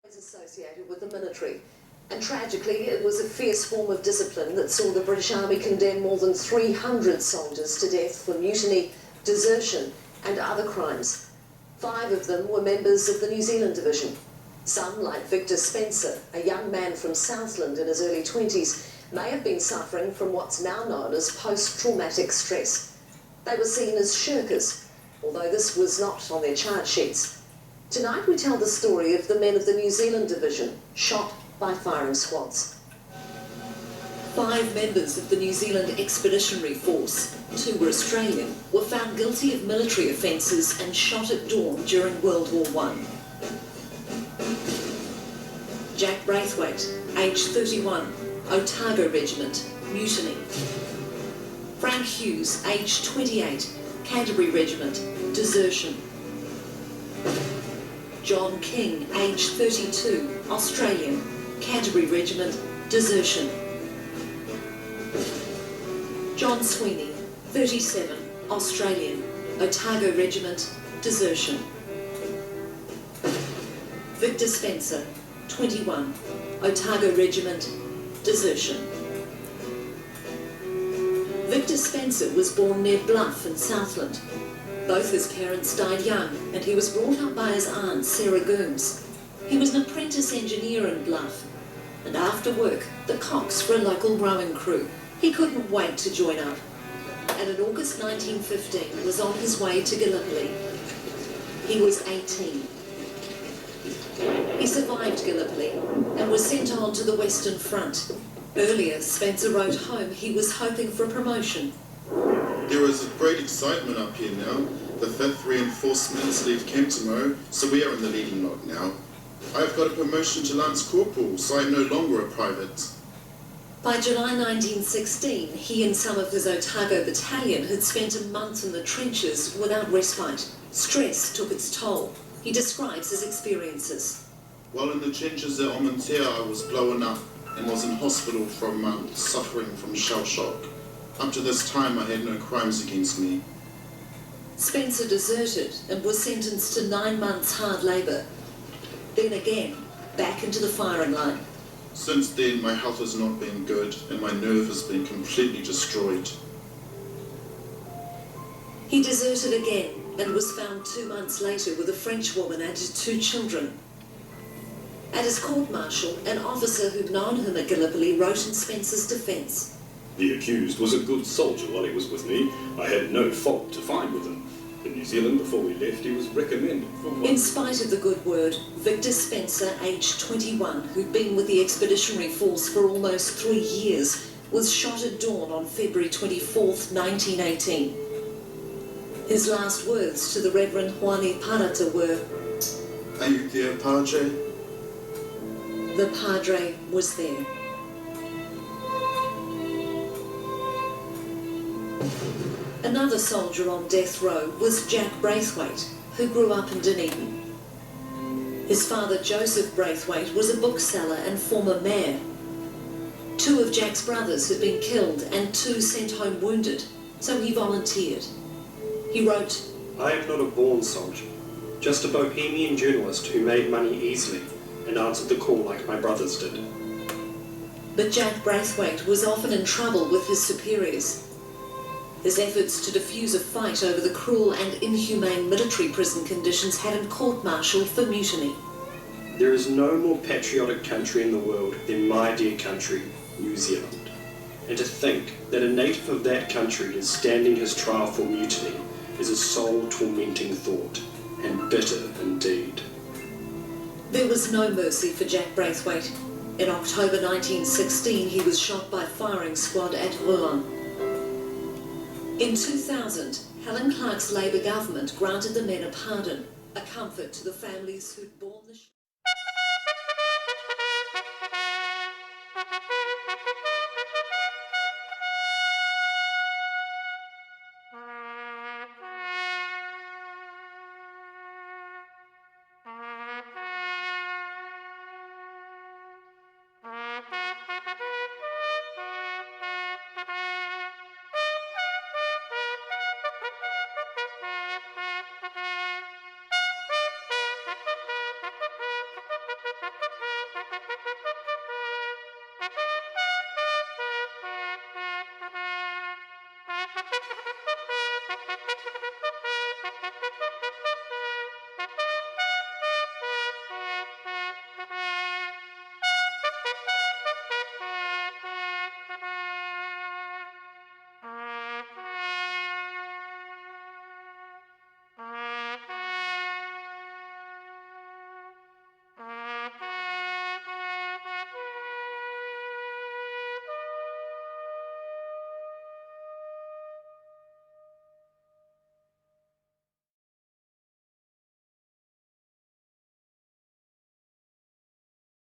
Associated with the military, and tragically it was a fierce form of discipline that saw the British Army condemn more than 300 soldiers to death for mutiny, desertion and other crimes. 5 of them were members of the New Zealand Division. Some, like Victor Spencer, a young man from Southland in his early 20s, may have been suffering from what's now known as post-traumatic stress. They were seen as shirkers, although this was not on their charge sheets. Tonight we tell the story of the men of the New Zealand Division, shot by firing squads. 5 members of the New Zealand Expeditionary Force, 2 were Australian, were found guilty of military offences and shot at dawn during World War I. Jack Braithwaite, age 31, Otago Regiment, Mutiny. Frank Hughes, age 28, Canterbury Regiment, Desertion. John King, age 32, Australian, Canterbury Regiment, Desertion. John Sweeney, 37, Australian, Otago Regiment, Desertion. Victor Spencer, 21, Otago Regiment, Desertion. Victor Spencer was born near Bluff in Southland. Both his parents died young, and he was brought up by his aunt, Sarah Gooms. He was an apprentice engineer in Bluff, and after work, the cocks for a local rowing crew. He couldn't wait to join up, and in August 1915 was on his way to Gallipoli. He was 18. He survived Gallipoli and was sent on to the Western Front. Earlier, Spencer wrote home he was hoping for a promotion. There is a great excitement up here now. The 5th Reinforcements leave camp tomorrow, so we are in the leading lot now. I have got a promotion to Lance Corporal, so I am no longer a private. By July 1916, he and some of his Otago battalion had spent a month in the trenches without respite. Stress took its toll. He describes his experiences. While in the trenches at Omontea, I was blown up and was in hospital for a month, suffering from shell shock. Up to this time, I had no crimes against me. Spencer deserted and was sentenced to 9 months hard labour. Then again, back into the firing line. Since then, my health has not been good and my nerve has been completely destroyed. He deserted again and was found 2 months later with a French woman and his 2 children. At his court-martial, an officer who'd known him at Gallipoli wrote in Spencer's defence. The accused was a good soldier while he was with me. I had no fault to find with him. In New Zealand, before we left, he was recommended for one. In spite of the good word, Victor Spencer, aged 21, who'd been with the Expeditionary Force for almost 3 years, was shot at dawn on February 24th, 1918. His last words to the Reverend Juani Parata were, Are you there, Padre? The Padre was there. Another soldier on death row was Jack Braithwaite, who grew up in Dunedin. His father, Joseph Braithwaite, was a bookseller and former mayor. 2 of Jack's brothers had been killed and 2 sent home wounded, so he volunteered. He wrote, I am not a born soldier, just a bohemian journalist who made money easily and answered the call like my brothers did. But Jack Braithwaite was often in trouble with his superiors. His efforts to defuse a fight over the cruel and inhumane military prison conditions had him court-martialed for mutiny. There is no more patriotic country in the world than my dear country, New Zealand. And to think that a native of that country is standing his trial for mutiny is a soul-tormenting thought, and bitter indeed. There was no mercy for Jack Braithwaite. In October 1916, he was shot by firing squad at Rouen. In 2000, Helen Clark's Labour government granted the men a pardon, a comfort to the families who'd borne the